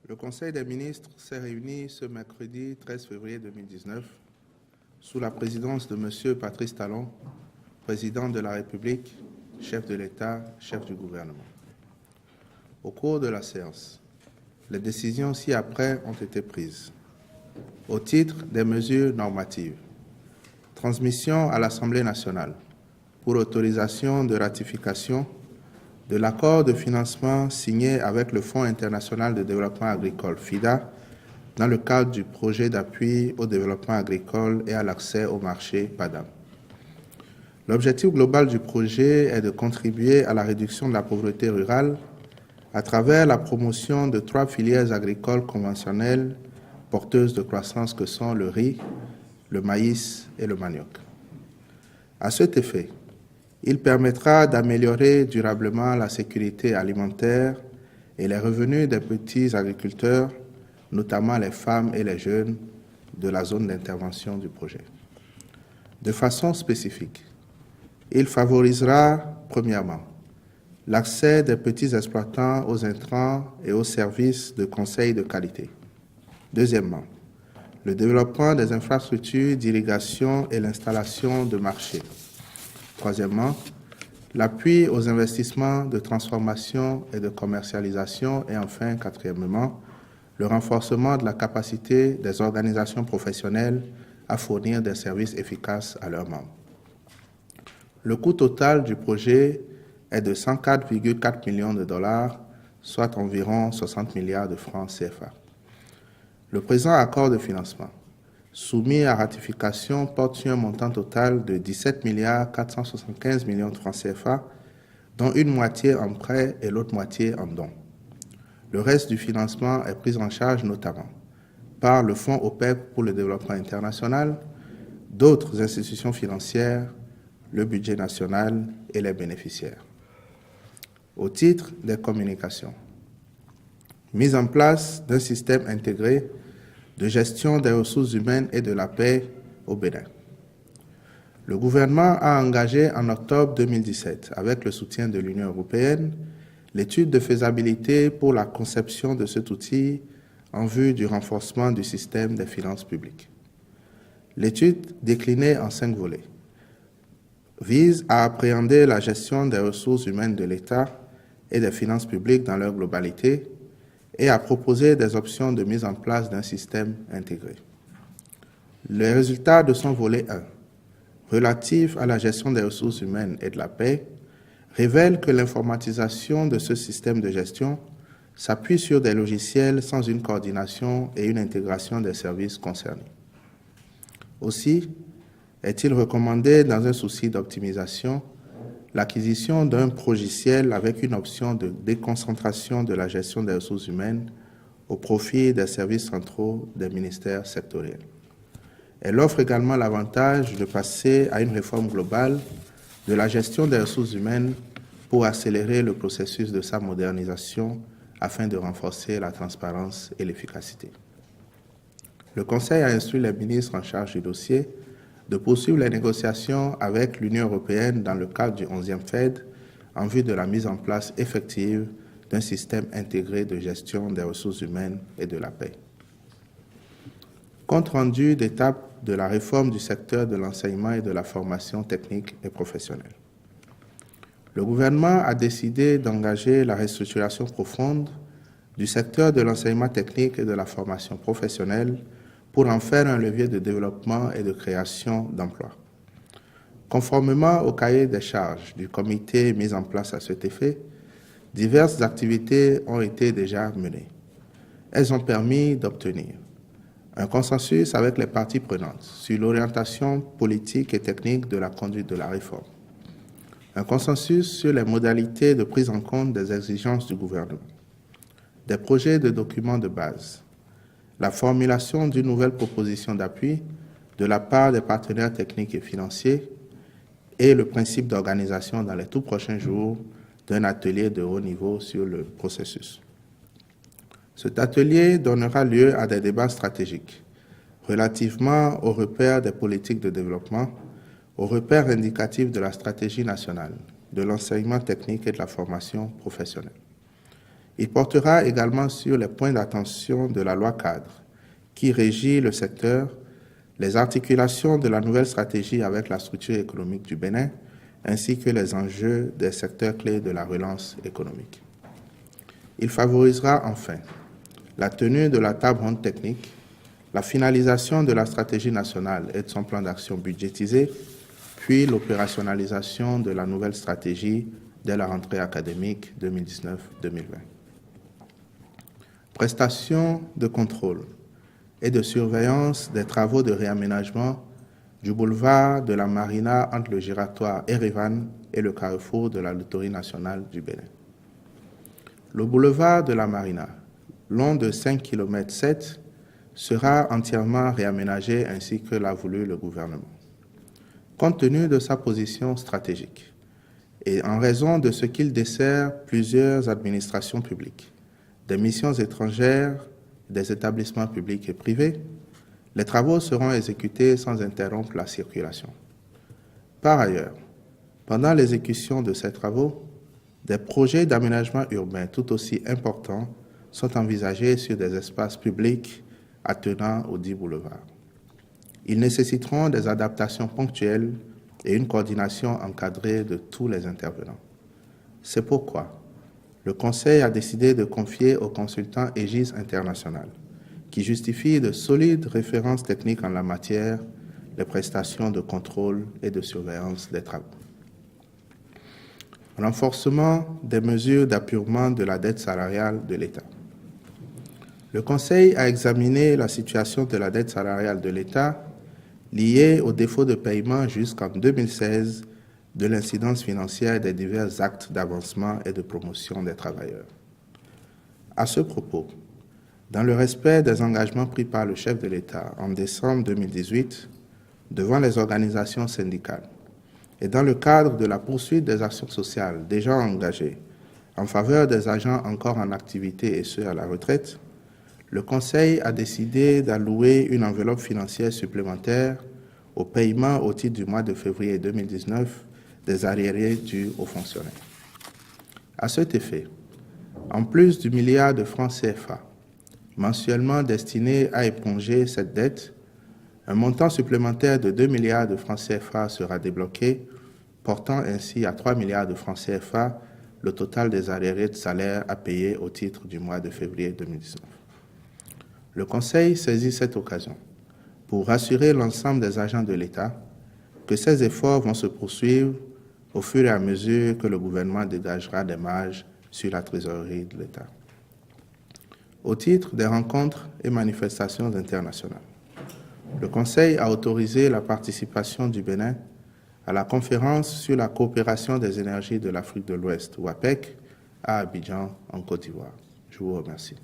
Le Conseil des ministres s'est réuni ce mercredi 13 février 2019 sous la présidence de M. Patrice Talon, président de la République, chef de l'État, chef du gouvernement. Au cours de la séance, les décisions ci-après ont été prises. Au titre des mesures normatives, transmission à l'Assemblée nationale pour autorisation de ratification de l'accord de financement signé avec le Fonds international de développement agricole, FIDA, dans le cadre du projet d'appui au développement agricole et à l'accès au marché PADAM. L'objectif global du projet est de contribuer à la réduction de la pauvreté rurale à travers la promotion de 3 filières agricoles conventionnelles porteuses de croissance que sont le riz, le maïs et le manioc. À cet effet, il permettra d'améliorer durablement la sécurité alimentaire et les revenus des petits agriculteurs, notamment les femmes et les jeunes de la zone d'intervention du projet. De façon spécifique, il favorisera, premièrement, l'accès des petits exploitants aux intrants et aux services de conseil de qualité. Deuxièmement, le développement des infrastructures d'irrigation et l'installation de marchés. Troisièmement, l'appui aux investissements de transformation et de commercialisation. Et enfin, quatrièmement, le renforcement de la capacité des organisations professionnelles à fournir des services efficaces à leurs membres. Le coût total du projet est de 104,4 millions de dollars, soit environ 60 milliards de francs CFA. Le présent accord de financement, soumis à ratification, porte sur un montant total de 17 475 millions de francs CFA, dont une moitié en prêt et l'autre moitié en dons. Le reste du financement est pris en charge notamment par le Fonds OPEC pour le développement international, d'autres institutions financières, le budget national et les bénéficiaires. Au titre des communications, mise en place d'un système intégré de gestion des ressources humaines et de la paix au Bénin. Le gouvernement a engagé en octobre 2017, avec le soutien de l'Union européenne, l'étude de faisabilité pour la conception de cet outil en vue du renforcement du système des finances publiques. L'étude, déclinée en 5 volets, vise à appréhender la gestion des ressources humaines de l'État et des finances publiques dans leur globalité et à proposer des options de mise en place d'un système intégré. Les résultats de son volet 1, relatif à la gestion des ressources humaines et de la paix, révèlent que l'informatisation de ce système de gestion s'appuie sur des logiciels sans une coordination et une intégration des services concernés. Aussi, est-il recommandé, dans un souci d'optimisation, l'acquisition d'un logiciel avec une option de déconcentration de la gestion des ressources humaines au profit des services centraux des ministères sectoriels. Elle offre également l'avantage de passer à une réforme globale de la gestion des ressources humaines pour accélérer le processus de sa modernisation afin de renforcer la transparence et l'efficacité. Le Conseil a instruit les ministres en charge du dossier de poursuivre les négociations avec l'Union européenne dans le cadre du 11e FED en vue de la mise en place effective d'un système intégré de gestion des ressources humaines et de la paix. Compte rendu d'étape de la réforme du secteur de l'enseignement et de la formation technique et professionnelle. Le gouvernement a décidé d'engager la restructuration profonde du secteur de l'enseignement technique et de la formation professionnelle pour en faire un levier de développement et de création d'emplois. Conformément au cahier des charges du comité mis en place à cet effet, diverses activités ont été déjà menées. Elles ont permis d'obtenir un consensus avec les parties prenantes sur l'orientation politique et technique de la conduite de la réforme, un consensus sur les modalités de prise en compte des exigences du gouvernement, des projets de documents de base, la formulation d'une nouvelle proposition d'appui de la part des partenaires techniques et financiers et le principe d'organisation dans les tout prochains jours d'un atelier de haut niveau sur le processus. Cet atelier donnera lieu à des débats stratégiques relativement aux repères des politiques de développement, aux repères indicatifs de la stratégie nationale, de l'enseignement technique et de la formation professionnelle. Il portera également sur les points d'attention de la loi cadre qui régit le secteur, les articulations de la nouvelle stratégie avec la structure économique du Bénin, ainsi que les enjeux des secteurs clés de la relance économique. Il favorisera enfin la tenue de la table ronde technique, la finalisation de la stratégie nationale et de son plan d'action budgétisé, puis l'opérationnalisation de la nouvelle stratégie dès la rentrée académique 2019-2020. Prestation de contrôle et de surveillance des travaux de réaménagement du boulevard de la Marina entre le giratoire Erevan et le carrefour de la loterie nationale du Bénin. Le boulevard de la Marina, long de 5,7 km, sera entièrement réaménagé ainsi que l'a voulu le gouvernement. Compte tenu de sa position stratégique et en raison de ce qu'il dessert plusieurs administrations publiques, des missions étrangères, des établissements publics et privés, les travaux seront exécutés sans interrompre la circulation. Par ailleurs, pendant l'exécution de ces travaux, des projets d'aménagement urbain tout aussi importants sont envisagés sur des espaces publics attenant aux 10 boulevards. Ils nécessiteront des adaptations ponctuelles et une coordination encadrée de tous les intervenants. C'est pourquoi le Conseil a décidé de confier au consultant Aegis International, qui justifie de solides références techniques en la matière, les prestations de contrôle et de surveillance des travaux. Renforcement des mesures d'appurement de la dette salariale de l'État. Le Conseil a examiné la situation de la dette salariale de l'État liée au défaut de paiement jusqu'en 2016 de l'incidence financière des divers actes d'avancement et de promotion des travailleurs. À ce propos, dans le respect des engagements pris par le chef de l'État en décembre 2018 devant les organisations syndicales et dans le cadre de la poursuite des actions sociales déjà engagées en faveur des agents encore en activité et ceux à la retraite, le Conseil a décidé d'allouer une enveloppe financière supplémentaire au paiement au titre du mois de février 2019 des arriérés dus aux fonctionnaires. À cet effet, en plus du milliard de francs CFA mensuellement destiné à éponger cette dette, un montant supplémentaire de 2 milliards de francs CFA sera débloqué, portant ainsi à 3 milliards de francs CFA le total des arriérés de salaire à payer au titre du mois de février 2019. Le Conseil saisit cette occasion pour rassurer l'ensemble des agents de l'État que ces efforts vont se poursuivre au fur et à mesure que le gouvernement dégagera des marges sur la trésorerie de l'État. Au titre des rencontres et manifestations internationales, le Conseil a autorisé la participation du Bénin à la conférence sur la coopération des énergies de l'Afrique de l'Ouest, ou APEC, à Abidjan, en Côte d'Ivoire. Je vous remercie.